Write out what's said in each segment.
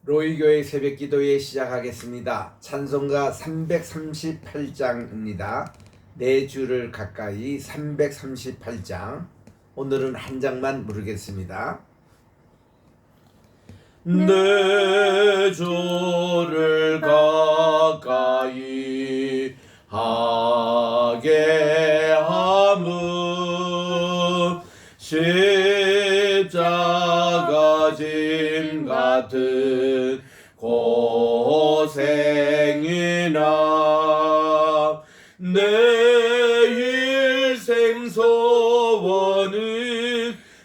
로이교회 새벽기도회 시작하겠습니다. 찬송가 338장입니다. 네 줄을 가까이 338장. 오늘은 한 장만 부르겠습니다. 네 줄을 가까이 하게 함은 십자가 짐 같은 고생이나 내 일생 소원은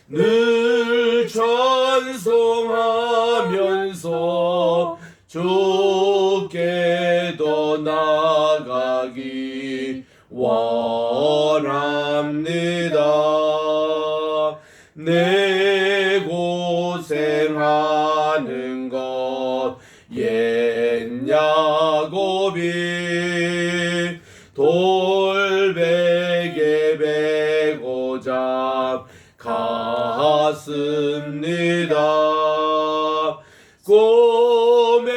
늘 찬송하면서 주께도 나가기 원합니다. 내 고생하는 것 옛 야곱이 돌베개 베고자 갔습니다. 꿈에도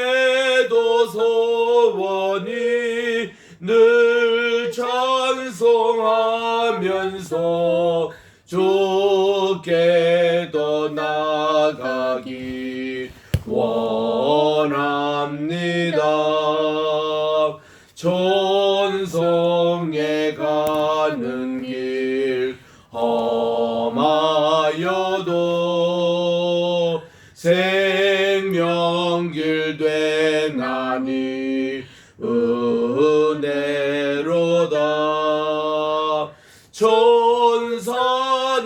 소원이 늘 찬송하면서 주께도 나가기 원합니다. 천성에 가는 길 험하여도 생명길 되나니 은혜로다. 천사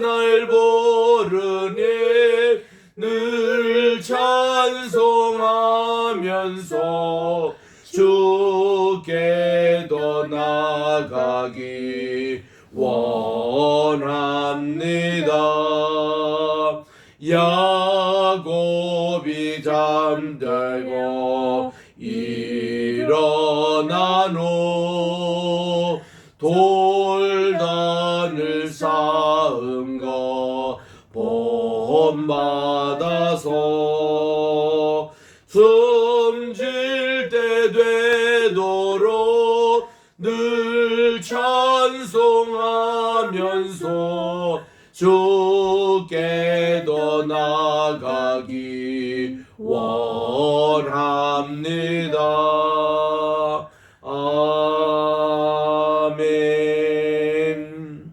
날 부르니 늘 찬송하면서 주께도 나가기 원합니다. 야곱이 잠들고 일어나노 돌단을 쌓은 거 본받아서 숨질 때 되도록 늘 찬송하면서 주께도 나가기 원합니다. 아멘.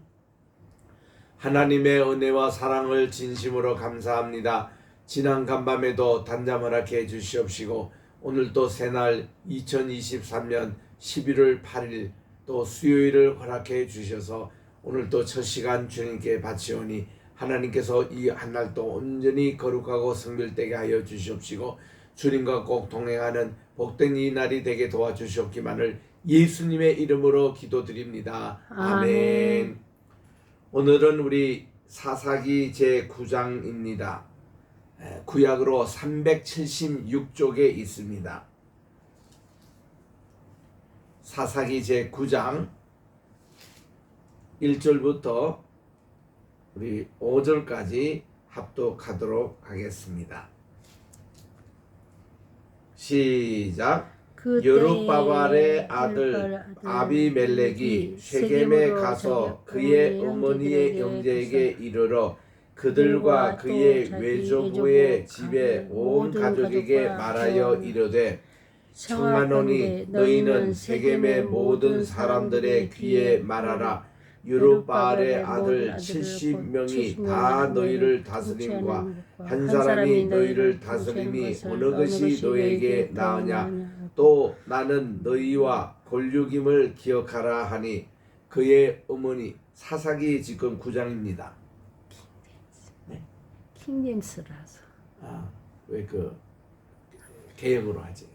하나님의 은혜와 사랑을 진심으로 감사합니다. 지난 간밤에도 단잠 허락해 주시옵시고 오늘 또 새날 2023년 11월 8일 또 수요일을 허락해 주셔서 오늘 또 첫 시간 주님께 바치오니 하나님께서 이 한날도 온전히 거룩하고 성결되게 하여 주시옵시고 주님과 꼭 동행하는 복된 이 날이 되게 도와주시옵기만을 예수님의 이름으로 기도드립니다. 아멘. 오늘은 우리 사사기 제9장입니다. 구약으로 376쪽에 있습니다. 사사기 제9장 1절부터 우리 5절까지 합독하도록 하겠습니다. 시작. 여룹바발의 아들 아비멜렉이 쉐겜에 가서 그의 어머니의 형제에게 이르러 그들과 그의 외조부의 집에 온 가족에게 말하여 이르되 청하노니 너희는 세겜의 모든 사람들의 귀에 말하라. 여룹바알의 아들 70명이 다 너희를 다스림과 한 사람이 너희를 다스림이 어느 것이 너희에게 나으냐. 또 나는 너희와 골육임을 기억하라 하니 그의 어머니 사사기 지금 9장입니다. 네. 킹제임스라서. 왜 개혁으로 하지.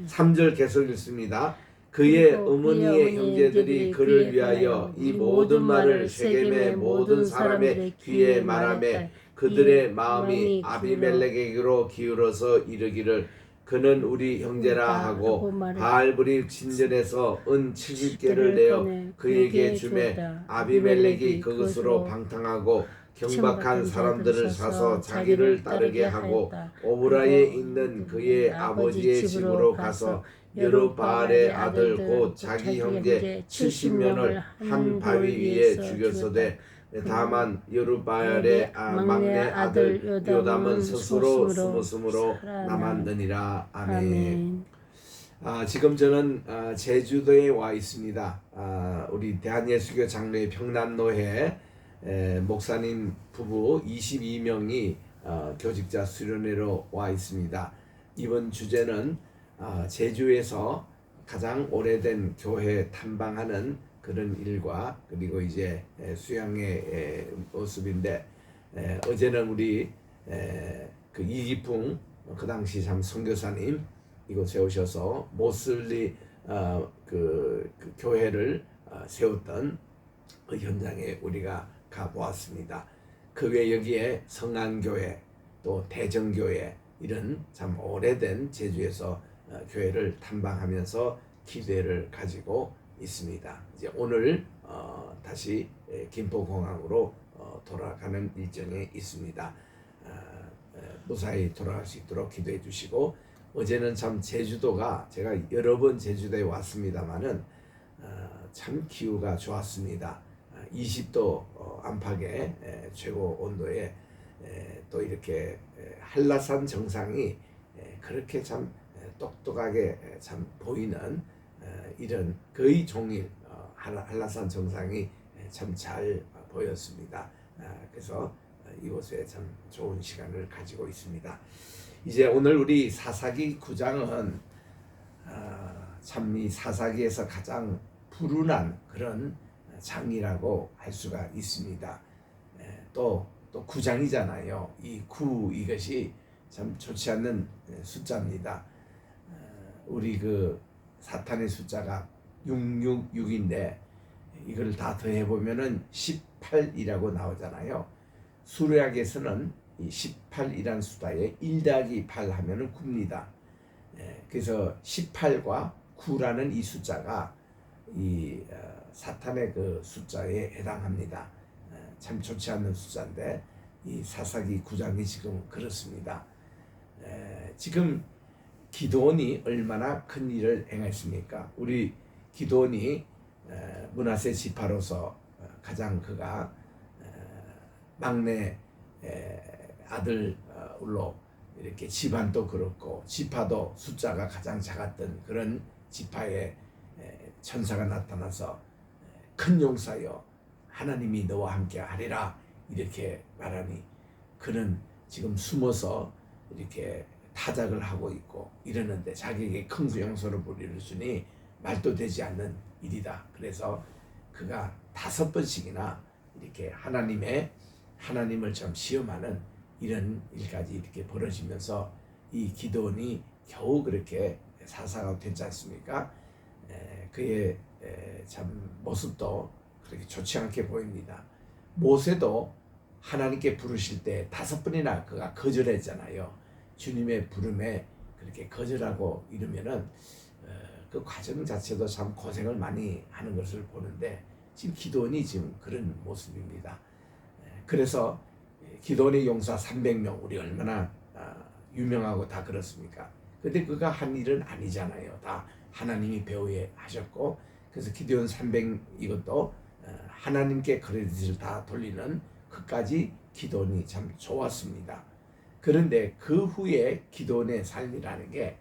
3절 계속 읽습니다. 그의 어머니의 형제들이 그를 위하여 이 모든 말을 세겜의 모든 사람의 귀에 말하매 그들의 마음이 아비멜렉에게로 기울어서 이르기를 그는 우리 형제라 하고 바알브리 신전에서 은 70개를 내어 그에게 주매 아비멜렉이 그것으로 방탕하고 경박한 사람들을 사서 자기를 따르게 하고 오브라에 있는 그의 아버지의 집으로 가서 여루바알의 아들 곧 자기 형제 70명을 한 바위 위에 죽였으되 다만 여루바알의 막내 아들 요담은 스스로 숨으로 남았느니라. 아멘. 지금 저는 제주도에 와 있습니다. 우리 대한예수교 장로회 평남노회 목사님 부부 22명이 교직자 수련회로 와 있습니다. 이번 주제는 제주에서 가장 오래된 교회 탐방하는 그런 일과 그리고 이제 수양의 모습인데, 어제는 우리 그 이기풍 그 당시 참 선교사님 이곳에 오셔서 모슬리 그 교회를 세웠던 그 현장에 우리가 가보았습니다. 그 외에 여기에 성안교회 또 대정교회 이런 참 오래된 제주에서 교회를 탐방하면서 기대를 가지고 있습니다. 이제 오늘 다시 김포공항으로 돌아가는 일정에 있습니다. 무사히 돌아갈 수 있도록 기도해 주시고, 어제는 참 제주도가 제가 여러 번 제주도에 왔습니다만은 참 기후가 좋았습니다. 20도 안팎의 최고 온도에 또 이렇게 한라산 정상이 그렇게 참 똑똑하게 참 보이는 이런 거의 종일 한라산 정상이 참 잘 보였습니다. 그래서 이곳에 참 좋은 시간을 가지고 있습니다. 이제 오늘 우리 사사기 9장은 참 이 사사기에서 가장 불운한 그런 장이라고 할 수가 있습니다. 또 9장이잖아요. 이 9 이것이 참 좋지 않는 숫자입니다. 우리 그 사탄의 숫자가 666인데 이걸 다 더해 보면은 18이라고 나오잖아요. 수레학에서는 이 18이라는 숫자에 1 더하기 8 하면은 9입니다. 그래서 18과 9라는 이 숫자가 이 사탄의 그 숫자에 해당합니다. 참 좋지 않는 숫자인데 이 사사기 9장이 지금 그렇습니다. 지금 기드온이 얼마나 큰 일을 행했습니까? 우리 기드온이 므낫세 지파로서 가장 그가 막내 아들로 이렇게 집안도 그렇고 지파도 숫자가 가장 작았던 그런 지파에 천사가 나타나서 큰 용사여 하나님이 너와 함께 하리라 이렇게 말하니, 그는 지금 숨어서 이렇게 타작을 하고 있고 이러는데 자기에게 큰 용서를 부리르시니 말도 되지 않는 일이다. 그래서 그가 5번씩이나 이렇게 하나님을 좀 시험하는 이런 일까지 이렇게 벌어지면서 이 기드온이 겨우 그렇게 사사가 됐지 않습니까? 그의 참 모습도 그렇게 좋지 않게 보입니다. 모세도 하나님께 부르실 때 5번이나 그가 거절했잖아요. 주님의 부름에 그렇게 거절하고 이러면은 그 과정 자체도 참 고생을 많이 하는 것을 보는데, 지금 기드온이 지금 그런 모습입니다. 그래서 기드온의 용사 300명 우리 얼마나 유명하고 다 그렇습니까? 근데 그가 한 일은 아니잖아요. 다 하나님이 배후에 하셨고, 그래서 기드온 300 이것도 하나님께 크레딧을 다 돌리는 그까지 기드온이 참 좋았습니다. 그런데 그 후에 기드온의 삶이라는 게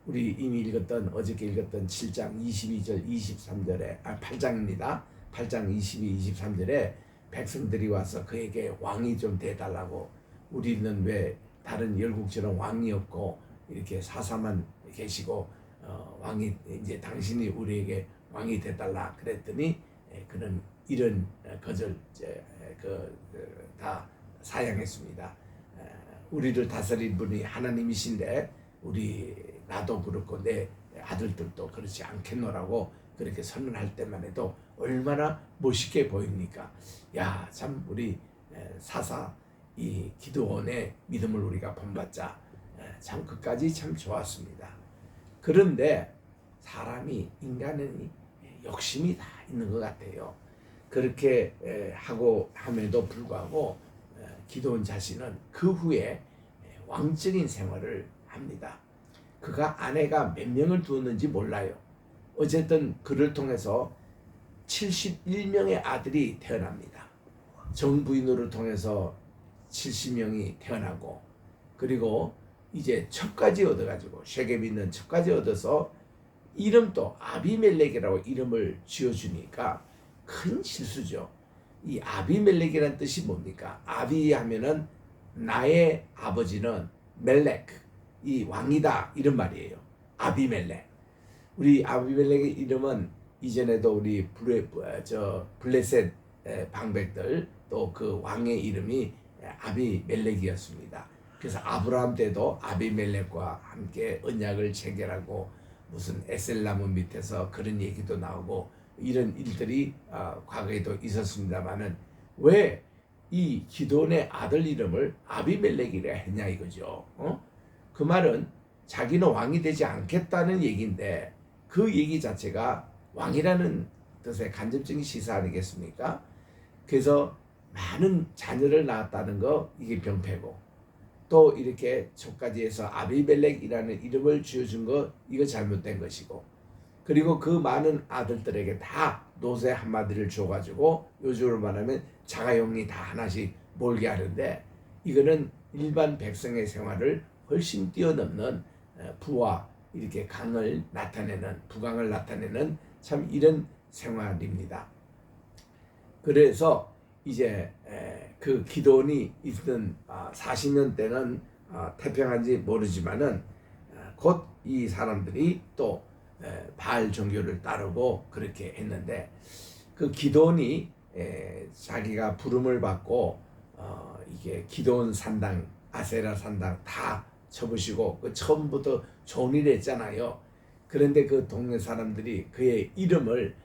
우리 이미 읽었던 어저께 읽었던 7장 22절 23절에 8장입니다. 8장 22, 23절에 백성들이 와서 그에게 왕이 좀 돼달라고, 우리는 왜 다른 열국처럼 왕이 없고 이렇게 사사만 계시고 왕이 이제 당신이 우리에게 왕이 돼달라 그랬더니 그는 이런 거절 다 사양했습니다. 우리를 다스릴 분이 하나님이신데 우리 나도 그렇고 내 아들들도 그렇지 않겠노라고 그렇게 선언할 때만 해도 얼마나 멋있게 보입니까? 야, 참 우리 사사 이 기드온의 믿음을 우리가 본받자 참 끝까지 참 좋았습니다. 그런데 사람이 인간은 욕심이 다 있는 것 같아요. 그렇게 하고 함에도 불구하고 기드온 자신은 그 후에 왕적인 생활을 합니다. 그가 아내가 몇 명을 두었는지 몰라요. 어쨌든 그를 통해서 71명의 아들이 태어납니다. 정부인으로 통해서 70명이 태어나고, 그리고 이제 첩까지 얻어가지고 쉐겜이 있는 첩까지 얻어서 이름도 아비멜렉이라고 이름을 지어주니까 큰 실수죠. 이 아비멜렉이라는 뜻이 뭡니까? 아비 하면은 나의 아버지는 멜렉, 이 왕이다, 이런 말이에요. 아비멜렉. 우리 아비멜렉의 이름은 이전에도 우리 블레셋 방백들 또 그 왕의 이름이 아비멜렉이었습니다. 그래서 아브라함 때도 아비멜렉과 함께 언약을 체결하고 무슨 에셀나무 밑에서 그런 얘기도 나오고 이런 일들이 과거에도 있었습니다만은 왜 이 기드온의 아들 이름을 아비멜렉이라 했냐 이거죠. 그 말은 자기는 왕이 되지 않겠다는 얘기인데 그 얘기 자체가 왕이라는 뜻의 간접적인 시사 아니겠습니까? 그래서 많은 자녀를 낳았다는 거 이게 병폐고, 또 이렇게 첩까지 해서 아비멜렉이라는 이름을 지어준 거 이거 잘못된 것이고, 그리고 그 많은 아들들에게 다 노새 한마디를 줘가지고 요즘으로 말하면 자가용이 다 하나씩 몰게 하는데, 이거는 일반 백성의 생활을 훨씬 뛰어넘는 부와 이렇게 강을 나타내는, 부강을 나타내는 참 이런 생활입니다. 그래서 이제 그 기드온이 있던 40년 때는 태평한지 모르지만은 곧 이 사람들이 또 바알 종교를 따르고 그렇게 했는데, 그 기드온이 자기가 부름을 받고 이게 기드온 산당, 아세라 산당 다 쳐부시고 그 처음부터 종일 했잖아요. 그런데 그 동네 사람들이 그의 이름을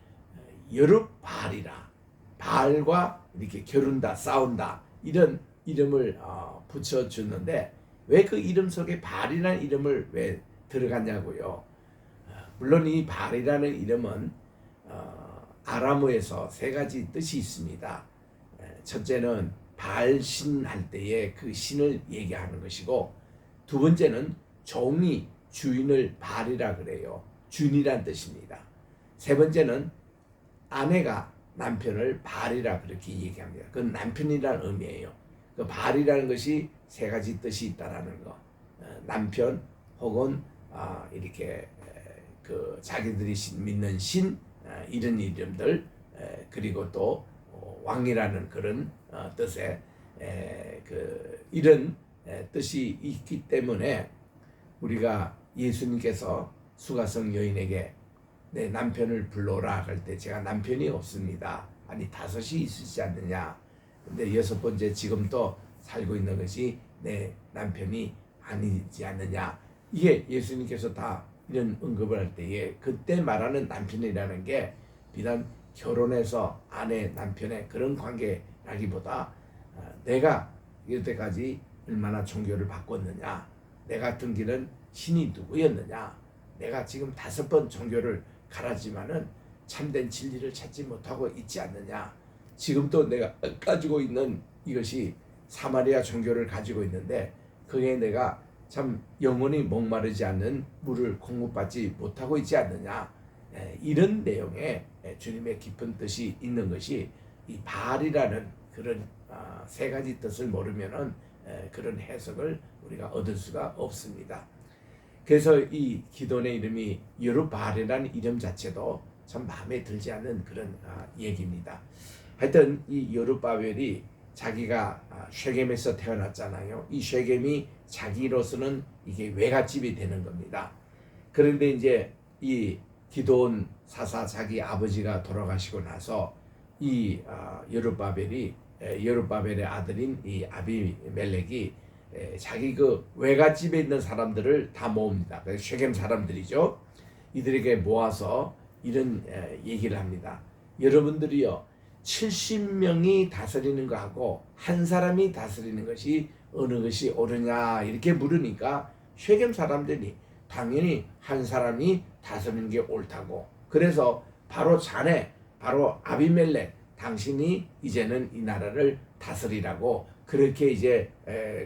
여룹바알이라, 바알과 이렇게 겨룬다, 싸운다, 이런 이름을 붙여줬는데 왜 그 이름 속에 바알이라는 이름을 왜 들어갔냐고요. 물론 이 바알이라는 이름은 아람어에서 세 가지 뜻이 있습니다. 첫째는 바알신 할 때에 그 신을 얘기하는 것이고, 두 번째는 종이 주인을 바알이라 그래요. 주인이란 뜻입니다. 세 번째는 아내가 남편을 바알이라 그렇게 얘기합니다. 그건 남편이라는 의미예요. 그 바알이라는 것이 세 가지 뜻이 있다라는 거. 남편 혹은 이렇게 그 자기들이 믿는 신, 이런 이름들, 그리고 또 왕이라는 그런 뜻의 그 이런 뜻이 있기 때문에 우리가 예수님께서 수가성 여인에게 내 남편을 불러라 할 때 제가 남편이 없습니다. 아니 5이 있으시지 않느냐. 근데 6번째 지금 또 살고 있는 것이 내 남편이 아니지 않느냐. 이게 예수님께서 다 이런 언급을 할 때에 그때 말하는 남편이라는 게 비단 결혼해서 아내 남편의 그런 관계라기보다 내가 이때까지 얼마나 종교를 바꿨느냐, 내 같은 길은 신이 누구였느냐, 내가 지금 5번 종교를 갈았지만은 참된 진리를 찾지 못하고 있지 않느냐, 지금도 내가 가지고 있는 이것이 사마리아 종교를 가지고 있는데 그게 내가 참 영원히 목마르지 않는 물을 공급받지 못하고 있지 않느냐, 이런 내용의 주님의 깊은 뜻이 있는 것이 이 바알이라는 그런 세 가지 뜻을 모르면은 그런 해석을 우리가 얻을 수가 없습니다. 그래서 이 기드온의 이름이 여룹바알이라는 이름 자체도 참 마음에 들지 않는 그런 얘기입니다. 하여튼 이 여룹바벨이 자기가 쉐겜에서 태어났잖아요. 이 쉐겜이 자기로서는 이게 외갓집이 되는 겁니다. 그런데 이제 이 기드온 사사 자기 아버지가 돌아가시고 나서 이 여룹바벨의 아들인 이 아비멜렉이 자기 그 외갓집에 있는 사람들을 다 모읍니다. 쉐겜 사람들이죠. 이들에게 모아서 이런 얘기를 합니다. 여러분들이요, 70명이 다스리는 거하고 한 사람이 다스리는 것이 어느 것이 옳으냐 이렇게 물으니까 쉐겜 사람들이 당연히 한 사람이 다스리는 게 옳다고, 그래서 바로 자네, 바로 아비멜렉, 당신이 이제는 이 나라를 다스리라고 그렇게 이제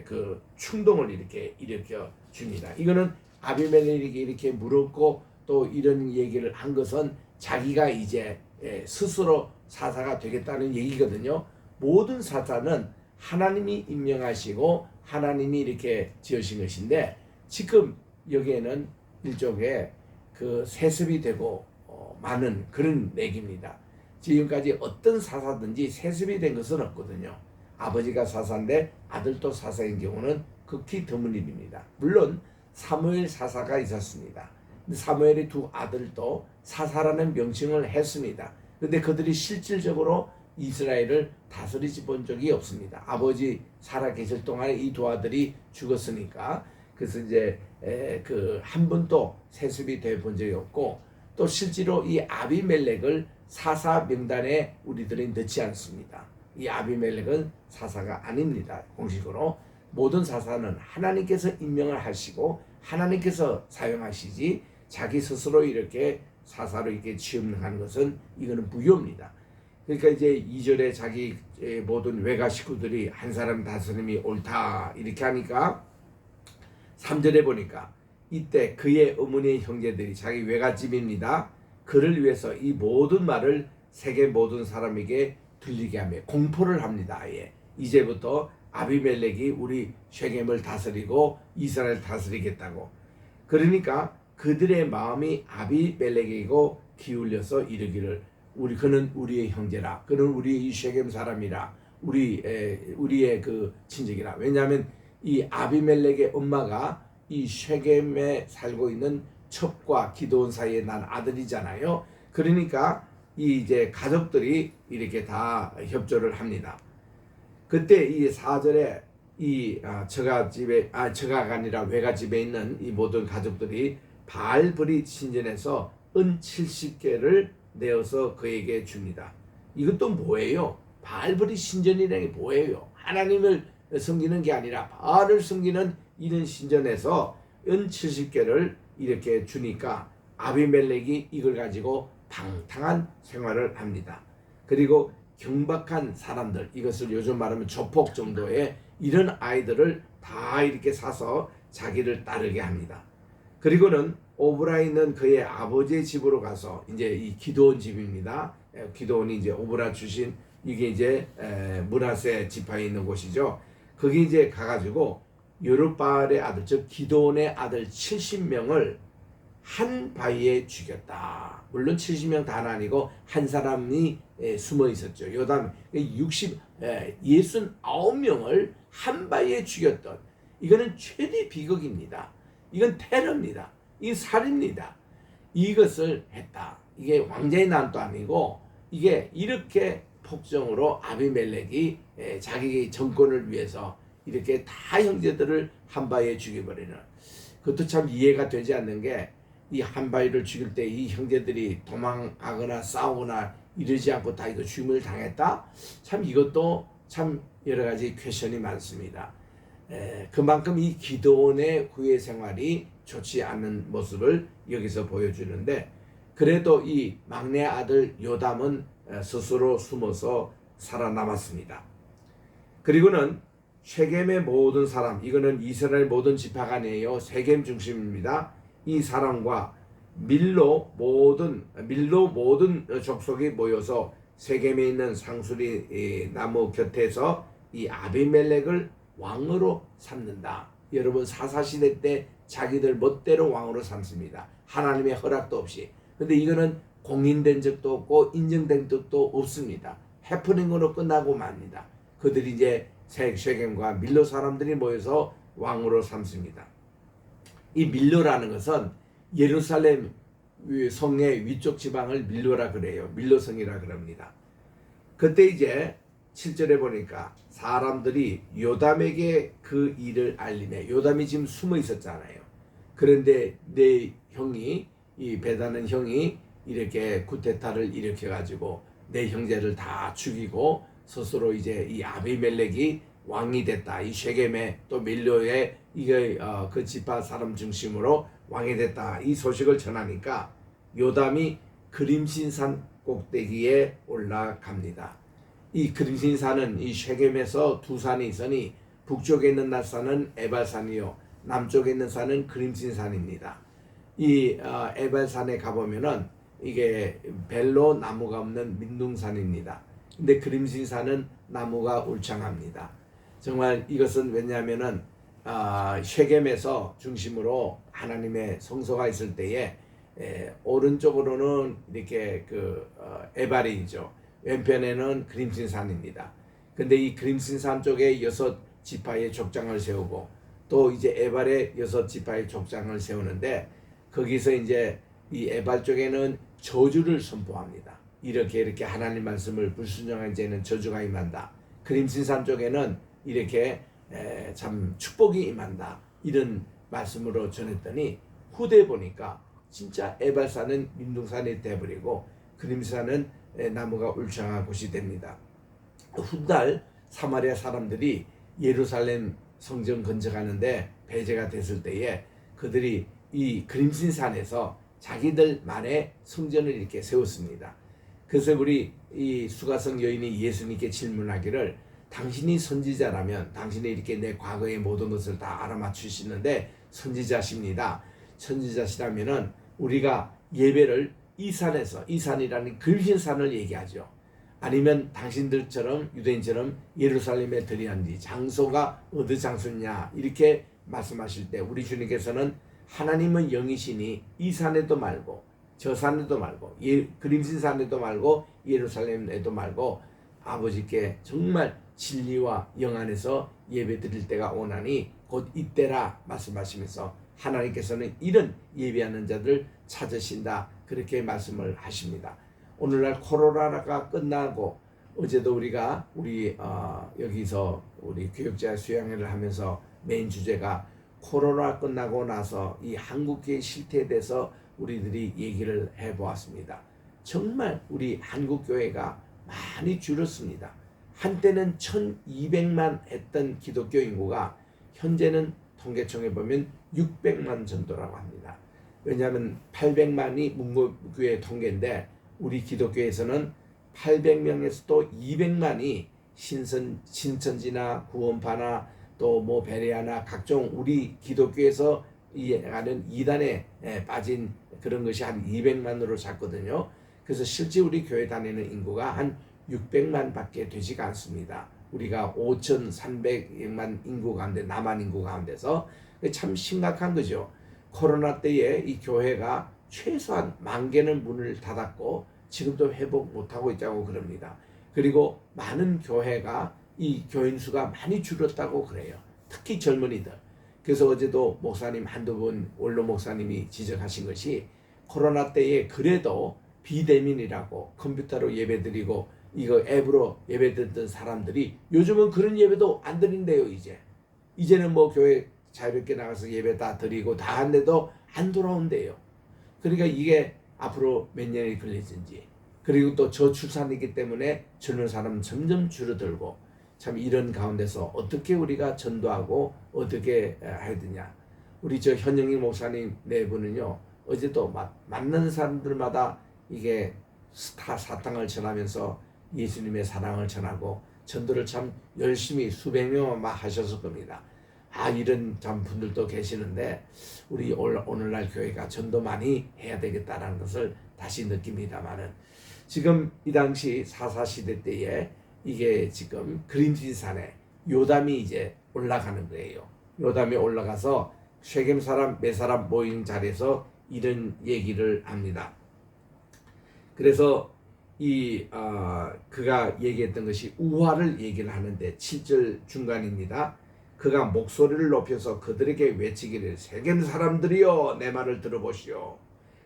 그 충동을 이렇게 일으켜 줍니다. 이거는 아비멜렉이 이렇게 물었고 또 이런 얘기를 한 것은 자기가 이제 스스로 사사가 되겠다는 얘기거든요. 모든 사사는 하나님이 임명하시고 하나님이 이렇게 지으신 것인데 지금 여기에는 일종의 그 세습이 되고 많은 그런 얘기입니다. 지금까지 어떤 사사든지 세습이 된 것은 없거든요. 아버지가 사사인데 아들도 사사인 경우는 극히 드문 일입니다. 물론 사무엘 사사가 있었습니다. 사무엘의 두 아들도 사사라는 명칭을 했습니다. 그런데 그들이 실질적으로 이스라엘을 다스리지 본 적이 없습니다. 아버지 살아 계실 동안에 이 두 아들이 죽었으니까 그래서 이제 그 한 번도 세습이 돼 본 적이 없고 또 실제로 이 아비멜렉을 사사 명단에 우리들이 넣지 않습니다. 이 아비멜렉은 사사가 아닙니다. 공식으로 모든 사사는 하나님께서 임명을 하시고 하나님께서 사용하시지 자기 스스로 이렇게 사사로 이렇게 취임하는 것은 이거는 무효입니다. 그러니까 이제 2절에 자기 모든 외가 식구들이 한 사람 다스림이 옳다 이렇게 하니까 3절에 보니까 이때 그의 어머니의 형제들이 자기 외갓집입니다. 그를 위해서 이 모든 말을 세계 모든 사람에게 들리게 하며 공포를 합니다. 아예 이제부터 아비멜렉이 우리 쉐겜을 다스리고 이스라엘 다스리겠다고. 그러니까 그들의 마음이 아비멜렉이고 기울여서 이르기를 그는 우리의 형제라. 그는 우리의 이 쉐겜 사람이라. 우리의 그 친족이라. 왜냐하면 이 아비멜렉의 엄마가 이 쉐겜에 살고 있는 첩과 기드온 사이에 난 아들이잖아요. 그러니까 이 이제 가족들이 이렇게 다 협조를 합니다. 그때 이 4절에 이 저가가 아니라 외가집에 있는 이 모든 가족들이 바알브릿 신전에서 은 70개를 내어서 그에게 줍니다. 이것도 뭐예요? 바알브릿 신전이라는 게 뭐예요? 하나님을 섬기는 게 아니라 바알을 섬기는 이런 신전에서 은 70개를 이렇게 주니까 아비멜렉이 이걸 가지고 방탕한 생활을 합니다. 그리고 경박한 사람들, 이것을 요즘 말하면 조폭 정도의 이런 아이들을 다 이렇게 사서 자기를 따르게 합니다. 그리고는 오브라에 있는 그의 아버지의 집으로 가서 이제 이 기드온 집입니다. 기드온이 이제 오브라 출신, 이게 이제 므낫세 지파에 있는 곳이죠. 거기 이제 가가지고 여룹바알의 아들, 즉 기드온의 아들 70명을 한 바위에 죽였다. 물론 70명 다는 아니고 한 사람이 숨어 있었죠. 요담 69명을 한 바위에 죽였던, 이거는 최대 비극입니다. 이건 테러입니다. 이 살입니다. 이것을 했다. 이게 왕자의 난도 아니고 이게 이렇게 폭정으로 아비멜렉이 자기 정권을 위해서 이렇게 다 형제들을 한 바위에 죽여버리는, 그것도 참 이해가 되지 않는 게, 이 한 바위를 죽일 때 이 형제들이 도망가거나 싸우거나 이러지 않고 다 이거 죽임을 당했다? 참 이것도 참 여러 가지 퀘션이 많습니다. 그만큼 이 기드온의 후예 생활이 좋지 않은 모습을 여기서 보여주는데, 그래도 이 막내 아들 요담은 스스로 숨어서 살아남았습니다. 그리고는 쉐겜의 모든 사람, 이거는 이스라엘 모든 지파가 아니에요. 쉐겜 중심입니다. 이 사람과 밀로 모든 족속이 모여서 쉐겜에 있는 상수리 나무 곁에서 이 아비멜렉을 왕으로 삼는다. 여러분, 사사시대 때 자기들 멋대로 왕으로 삼습니다. 하나님의 허락도 없이. 근데 이거는 공인된 적도 없고 인정된 적도 없습니다. 해프닝으로 끝나고 맙니다. 그들이 이제 쉐겜과 밀로 사람들이 모여서 왕으로 삼습니다. 이 밀로라는 것은 예루살렘 성의 위쪽 지방을 밀로라 그래요. 밀로성이라 그럽니다. 그때 이제 7절에 보니까 사람들이 요담에게 그 일을 알리네. 요담이 지금 숨어 있었잖아요. 그런데 내 형이, 이 베다는 형이 이렇게 쿠데타를 일으켜가지고 내 형제를 다 죽이고 스스로 이제 이 아비멜렉이 왕이 됐다. 이 쉐겜의 또 밀로의 이거 그 지파 사람 중심으로 왕이 됐다. 이 소식을 전하니까 요담이 그림신산 꼭대기에 올라갑니다. 이 그림신산은 이 쉐겜에서 두 산이 있으니 북쪽에 있는 산은 에발산이요 남쪽에 있는 산은 그림신산입니다. 이 에발산에 가보면은 이게 별로 나무가 없는 민둥산입니다. 근데 그림신산은 나무가 울창합니다. 정말 이것은 왜냐하면은 쉐겜에서 중심으로 하나님의 성소가 있을 때에 오른쪽으로는 이렇게 에발이죠. 왼편에는 그림신산입니다. 근데 이 그림신산 쪽에 6지파의 족장을 세우고 또 이제 에발에 6지파의 족장을 세우는데 거기서 이제 이 에발 쪽에는 저주를 선포합니다. 이렇게 하나님 말씀을 불순종한 자에는 저주가 임한다. 그림신산 쪽에는 이렇게 참 축복이 임한다. 이런 말씀으로 전했더니 후대에 보니까 진짜 에발산은 민둥산이 되어버리고 그림산은 나무가 울창한 곳이 됩니다. 훗날 사마리아 사람들이 예루살렘 성전 건축하는데 배제가 됐을 때에 그들이 이 그림신산에서 자기들만의 성전을 이렇게 세웠습니다. 그래서 우리 이 수가성 여인이 예수님께 질문하기를 당신이 선지자라면 당신이 이렇게 내 과거의 모든 것을 다 알아맞추시는데 선지자십니다. 선지자시라면은 우리가 예배를 이 산에서 이 산이라는 그림신산을 얘기하죠. 아니면 당신들처럼 유대인처럼 예루살렘에 드리는지 장소가 어느 장소냐 이렇게 말씀하실 때 우리 주님께서는 하나님은 영이시니 이 산에도 말고 저 산에도 말고 그림신산에도 말고 예루살렘에도 말고 아버지께 정말 진리와 영 안에서 예배 드릴 때가 오나니 곧 이때라 말씀하시면서 하나님께서는 이런 예배하는 자들 찾으신다 그렇게 말씀을 하십니다. 오늘날 코로나가 끝나고 어제도 우리가 여기서 우리 교육자 수양회를 하면서 메인 주제가 코로나 끝나고 나서 이 한국교회 실태에 대해서 우리들이 얘기를 해보았습니다. 정말 우리 한국교회가 많이 줄었습니다. 한때는 1200만 했던 기독교 인구가 현재는 통계청에 보면 600만 정도라고 합니다. 왜냐하면 800만이 문고교회 통계인데 우리 기독교에서는 800명에서도 200만이 신천지나 구원파나 또 뭐 베레아나 각종 우리 기독교에서 하는 이단에 빠진 그런 것이 한 200만으로 잡거든요. 그래서 실제 우리 교회 다니는 인구가 한 600만 밖에 되지가 않습니다. 우리가 5,300만 인구 가운데 남한 인구 가운데서 참 심각한 거죠. 코로나 때에 이 교회가 최소한 10,000개는 문을 닫았고 지금도 회복 못하고 있다고 그럽니다. 그리고 많은 교회가 이 교인 수가 많이 줄었다고 그래요. 특히 젊은이들. 그래서 어제도 목사님 한두 분 원로 목사님이 지적하신 것이 코로나 때에 그래도 비대면이라고 컴퓨터로 예배드리고 이거 앱으로 예배드렸던 사람들이 요즘은 그런 예배도 안 드린대요. 이제는 뭐 교회 자유롭게 나가서 예배 다 드리고 다 한데도 안 돌아온대요. 그러니까 이게 앞으로 몇 년이 걸리든지 그리고 또 저출산이기 때문에 젊은 사람은 점점 줄어들고 참 이런 가운데서 어떻게 우리가 전도하고 어떻게 해야 되냐. 우리 저 현영일 목사님 네 분은요 어제도 만나는 사람들마다 이게 사탕을 전하면서 예수님의 사랑을 전하고 전도를 참 열심히 수백 명 하셨을 겁니다. 이런 참 분들도 계시는데 우리 오늘날 교회가 전도 많이 해야 되겠다라는 것을 다시 느낍니다만은 지금 이 당시 사사시대 때에 이게 지금 그림신산에 요담이 이제 올라가는 거예요. 요담이 올라가서 쉐겜 사람 몇 사람 모인 자리에서 이런 얘기를 합니다. 그래서 그가 얘기했던 것이 우화를 얘기를 하는데 7절 중간입니다. 그가 목소리를 높여서 그들에게 외치기를 세겜 사람들이여 내 말을 들어보시오.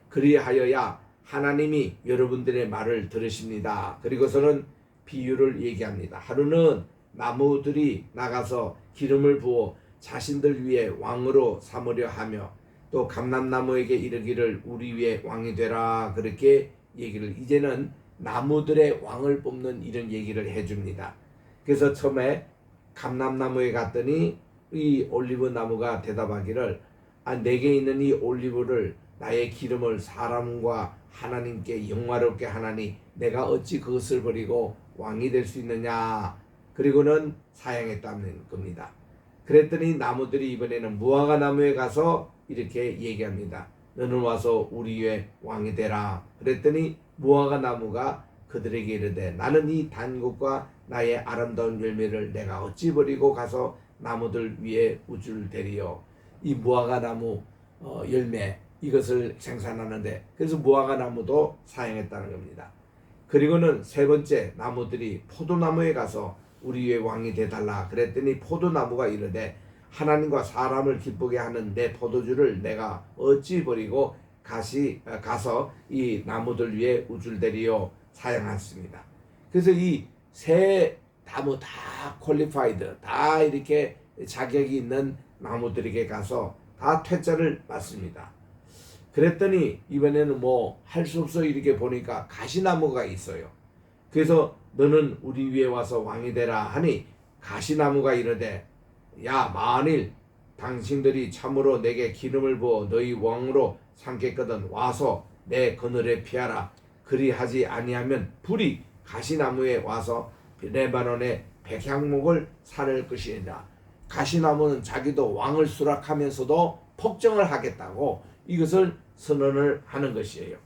그리하여야 하나님이 여러분들의 말을 들으십니다. 그리고서는 비유를 얘기합니다. 하루는 나무들이 나가서 기름을 부어 자신들 위에 왕으로 삼으려 하며 또 감람나무에게 이르기를 우리 위에 왕이 되라 그렇게 얘기를 이제는 나무들의 왕을 뽑는 이런 얘기를 해줍니다. 그래서 처음에 감람나무에 갔더니 이 올리브 나무가 대답하기를 내게 있는 이 올리브를 나의 기름을 사람과 하나님께 영화롭게 하나니 내가 어찌 그것을 버리고 왕이 될 수 있느냐. 그리고는 사양했다는 겁니다. 그랬더니 나무들이 이번에는 무화과 나무에 가서 이렇게 얘기합니다. 너는 와서 우리 위에 왕이 되라. 그랬더니 무화과 나무가 그들에게 이르되 나는 이 단국과 나의 아름다운 열매를 내가 어찌 버리고 가서 나무들 위에 우줄 대리요. 이 무화과 나무 열매 이것을 생산하는데 그래서 무화과 나무도 사용했다는 겁니다. 그리고는 세 번째 나무들이 포도나무에 가서 우리 위에 왕이 되달라. 그랬더니 포도나무가 이르되 하나님과 사람을 기쁘게 하는 내 포도주를 내가 어찌 버리고 가서 이 나무들 위에 우줄대리요 사용했습니다. 그래서 이 세 나무 다 퀄리파이드 다 이렇게 자격이 있는 나무들에게 가서 다 퇴짜를 맞습니다. 그랬더니 이번에는 뭐 할 수 없어 이렇게 보니까 가시나무가 있어요. 그래서 너는 우리 위에 와서 왕이 되라 하니 가시나무가 이르되 야 만일 당신들이 참으로 내게 기름을 부어 너희 왕으로 삼겠거든 와서 내 그늘에 피하라. 그리하지 아니하면 불이 가시나무에 와서 레바논의 백향목을 살을 것이니라. 가시나무는 자기도 왕을 수락하면서도 폭정을 하겠다고 이것을 선언을 하는 것이에요.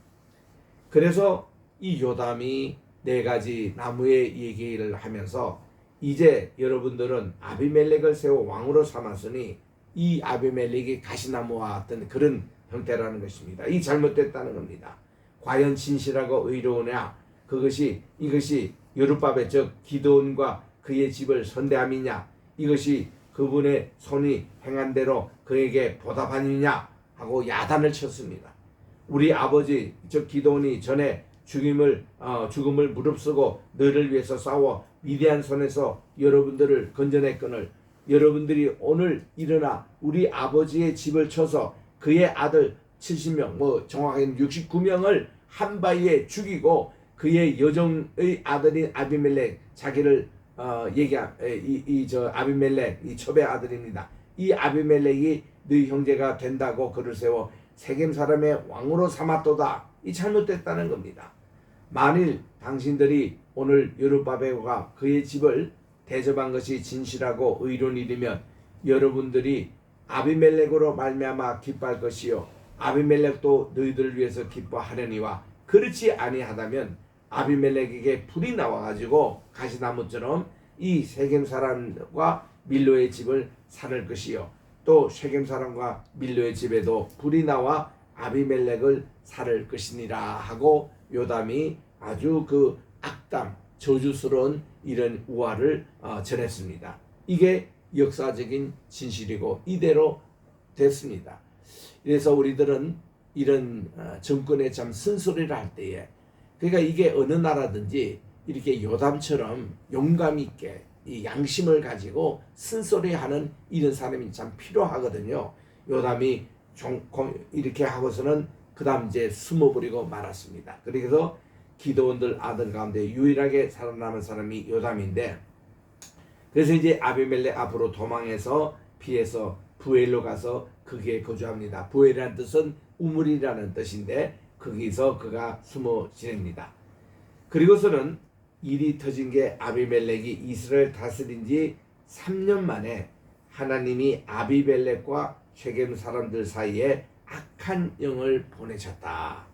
그래서 이 요담이 네 가지 나무의 얘기를 하면서 이제 여러분들은 아비멜렉을 세워 왕으로 삼았으니 이 아비멜렉이 가시나무와 같은 그런 형태라는 것입니다. 이 잘못됐다는 겁니다. 과연 진실하고 의로우냐? 이것이 여룻바벨 즉 기드온과 그의 집을 선대함이냐? 이것이 그분의 손이 행한 대로 그에게 보답하느냐? 하고 야단을 쳤습니다. 우리 아버지 즉 기드온이 전에 죽음을 무릅쓰고 너를 위해서 싸워 위대한 손에서 여러분들을 건져냈거늘 여러분들이 오늘 일어나 우리 아버지의 집을 쳐서 그의 아들 70명 정확하게는 69명을 한 바위에 죽이고 그의 여종의 아들인 아비멜렉 자기를 아비멜렉 이 첩의 아들입니다. 이 아비멜렉이 너희 형제가 된다고 그를 세워 세겜 사람의 왕으로 삼았도다. 이 잘못됐다는 겁니다. 만일 당신들이 오늘 여룻바벨과 그의 집을 대접한 것이 진실하고 의로운 일이면 여러분들이 아비멜렉으로 말미암아 기뻐할 것이요 아비멜렉도 너희들을 위해서 기뻐하려니와 그렇지 아니하다면 아비멜렉에게 불이 나와가지고 가시나무처럼 이 세겜 사람과 밀로의 집을 살을 것이요 또 세겜 사람과 밀로의 집에도 불이 나와 아비멜렉을 살을 것이니라 하고 요담이 아주 그 악담 저주스러운 이런 우화를 전했습니다. 이게 역사적인 진실이고 이대로 됐습니다. 그래서 우리들은 이런 정권의 참 쓴소리를 할 때에 그러니까 이게 어느 나라든지 이렇게 요담처럼 용감 있게 이 양심을 가지고 쓴소리하는 이런 사람이 참 필요하거든요. 요담이 이렇게 하고서는 그 다음 이제 숨어버리고 말았습니다. 그래서 기드온들 아들 가운데 유일하게 살아남은 사람이 요담인데 그래서 이제 아비멜렉 앞으로 도망해서 피해서 부엘로 가서 거기에 거주합니다. 부엘이라는 뜻은 우물이라는 뜻인데 거기서 그가 숨어 지냅니다. 그리고서는 일이 터진 게 아비멜렉이 이스라엘 다스린 지 3년 만에 하나님이 아비멜렉과 쉐겜 사람들 사이에 악한 영을 보내셨다.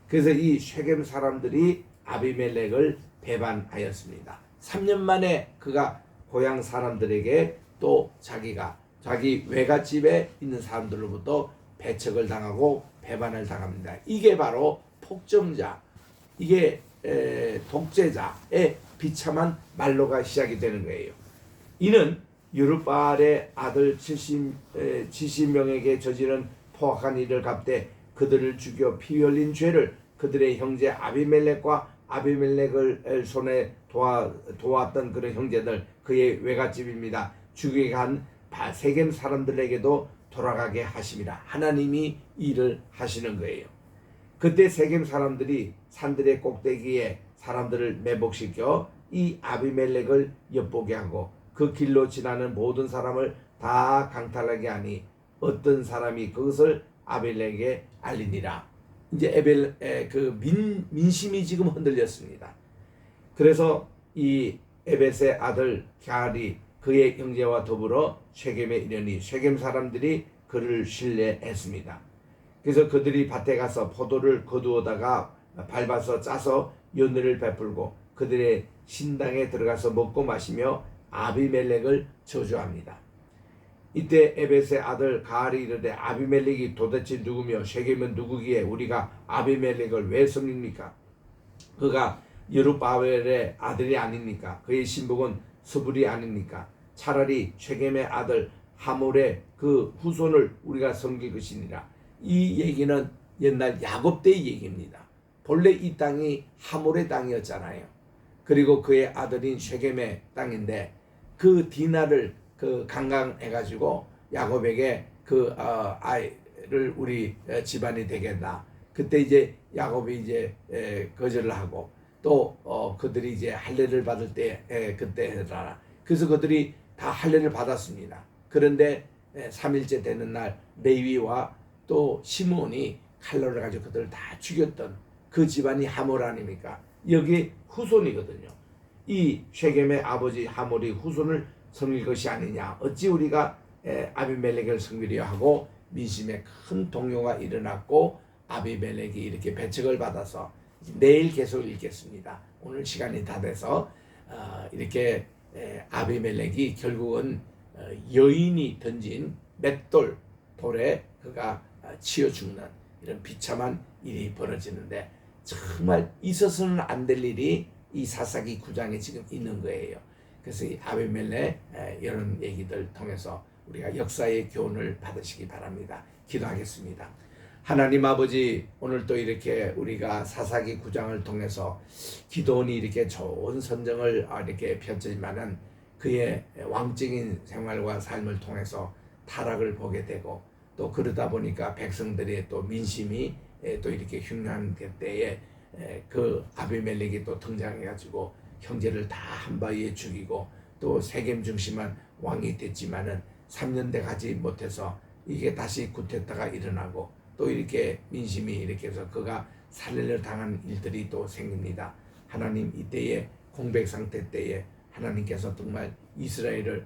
그래서 이 쉐겜 사람들이 아비멜렉을 배반하였습니다. 3년 만에 그가 고향 사람들에게 또 자기 외갓집에 있는 사람들로부터 배척을 당하고 배반을 당합니다. 이게 바로 폭정자, 이게 독재자의 비참한 말로가 시작이 되는 거예요. 이는 여룻바알의 아들 70명에게 저지른 포악한 일을 갚되 그들을 죽여 피 흘린 죄를 그들의 형제 아비멜렉과 아비멜렉을 손에 도왔던 그런 형제들 그의 외갓집입니다. 죽이게 한 세겜 사람들에게도 돌아가게 하심이라. 하나님이 일을 하시는 거예요. 그때 세겜 사람들이 산들의 꼭대기에 사람들을 매복시켜 이 아비멜렉을 엿보게 하고 그 길로 지나는 모든 사람을 다 강탈하게 하니 어떤 사람이 그것을 아비멜렉에게 알리니라. 이제 민심이 지금 흔들렸습니다. 그래서 이 에벳의 아들 갸알이 그의 형제와 더불어 쉐겜에 이르니 쉐겜 사람들이 그를 신뢰했습니다. 그래서 그들이 밭에 가서 포도를 거두어다가 밟아서 짜서 연회를 베풀고 그들의 신당에 들어가서 먹고 마시며 아비멜렉을 저주합니다. 이때 에벳의 아들 가알이 이르되 아비멜렉이 도대체 누구며 쉐겜은 누구기에 우리가 아비멜렉을 왜 섬깁니까? 그가 여룹바벨의 아들이 아닙니까? 그의 신복은 스불이 아닙니까? 차라리 쉐겜의 아들 하몰의 그 후손을 우리가 섬길 것이니라. 이 얘기는 옛날 야곱 때의 얘기입니다. 본래 이 땅이 하몰의 땅이었잖아요. 그리고 그의 아들인 쉐겜의 땅인데 그 디나를 강간해가지고 야곱에게 아이를 우리 집안이 되겠다. 그때 이제 야곱이 이제 거절을 하고 또 그들이 이제 할례를 받을 때 그때 해라. 그래서 그들이 다 할례를 받았습니다. 그런데 3일째 되는 날 레위와 또 시몬이 칼로를 가지고 그들을 다 죽였던 그 집안이 하몰 아닙니까? 여기 후손이거든요. 이 쉐겜의 아버지 하몰이 후손을 섬길 것이 아니냐. 어찌 우리가 아비멜렉을 섬기려 하고 민심에 큰 동요가 일어났고 아비멜렉이 이렇게 배척을 받아서 내일 계속 읽겠습니다. 오늘 시간이 다 돼서 이렇게 아비멜렉이 결국은 여인이 던진 맷돌 돌에 그가 치여 죽는 이런 비참한 일이 벌어지는데 정말 있어서는 안 될 일이 이 사사기 9장에 지금 있는 거예요. 그래서 이 아비멜렉 이런 얘기들 통해서 우리가 역사의 교훈을 받으시기 바랍니다. 기도하겠습니다. 하나님 아버지, 오늘 또 이렇게 우리가 사사기 9장을 통해서 기도원이 이렇게 좋은 선정을 이렇게 폈지만은 그의 왕적인 생활과 삶을 통해서 타락을 보게 되고 또 그러다 보니까 백성들의 또 민심이 또 이렇게 흉흉한 때에 그 아비멜렉이 또 등장해가지고 형제를 다 한 바위에 죽이고 또 세겜 중심한 왕이 됐지만은 3년 돼 가지 못해서 이게 다시 구테타가 일어나고 또 이렇게 민심이 이렇게 해서 그가 살해를 당한 일들이 또 생깁니다. 하나님 이때에 공백 상태 때에 하나님께서 정말 이스라엘을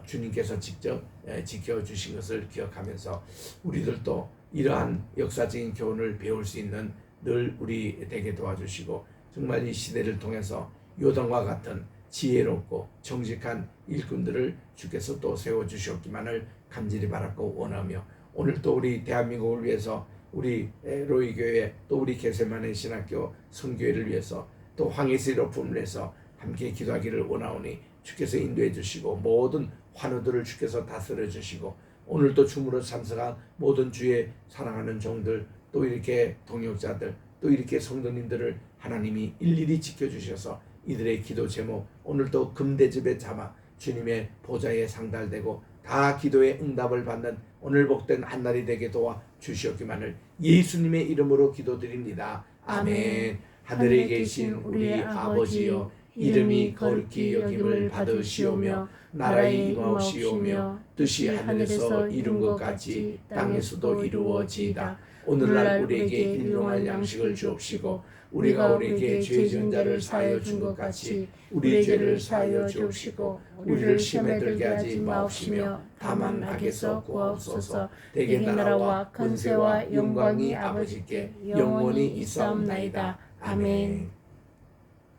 주님께서 직접 지켜주신 것을 기억하면서 우리들도 이러한 역사적인 교훈을 배울 수 있는 늘 우리 되게 도와주시고 정말 이 시대를 통해서 요단과 같은 지혜롭고 정직한 일꾼들을 주께서 또 세워주셨기만을 간절히 바라고 원하며 오늘 또 우리 대한민국을 위해서 우리 로이교회 또 우리 게세마네 신학교 선교회를 위해서 또 황해시 로품을 해서 함께 기도하기를 원하오니 주께서 인도해 주시고 모든 환우들을 주께서 다스려 주시고 오늘도 춤으로 참석한 모든 주의 사랑하는 종들 또 이렇게 동역자들 또 이렇게 성도님들을 하나님이 일일이 지켜주셔서 이들의 기도 제목 오늘도 금대접에 잡아 주님의 보좌에 상달되고 다 기도의 응답을 받는 오늘 복된 한날이 되게 도와 주시옵기만을 예수님의 이름으로 기도드립니다. 아멘. 하늘에 계신 우리 아버지여 이름이 거룩히 여김을 받으시오며 나라의 임하옵시오며 뜻이 하늘에서 이룬 것 같이 땅에서도 이루어지이다. 오늘날 우리에게 일용할 양식을 주옵시고 우리가 우리에게 죄 지은 자를 사하여 준 것 같이 우리 죄를 사하여 주옵시고 우리를 시험에 들게 하지 마옵시며 다만 악에서 구하옵소서. 대개 나라와 권세와 영광이 아버지께 영원히 있사옵나이다. 아멘.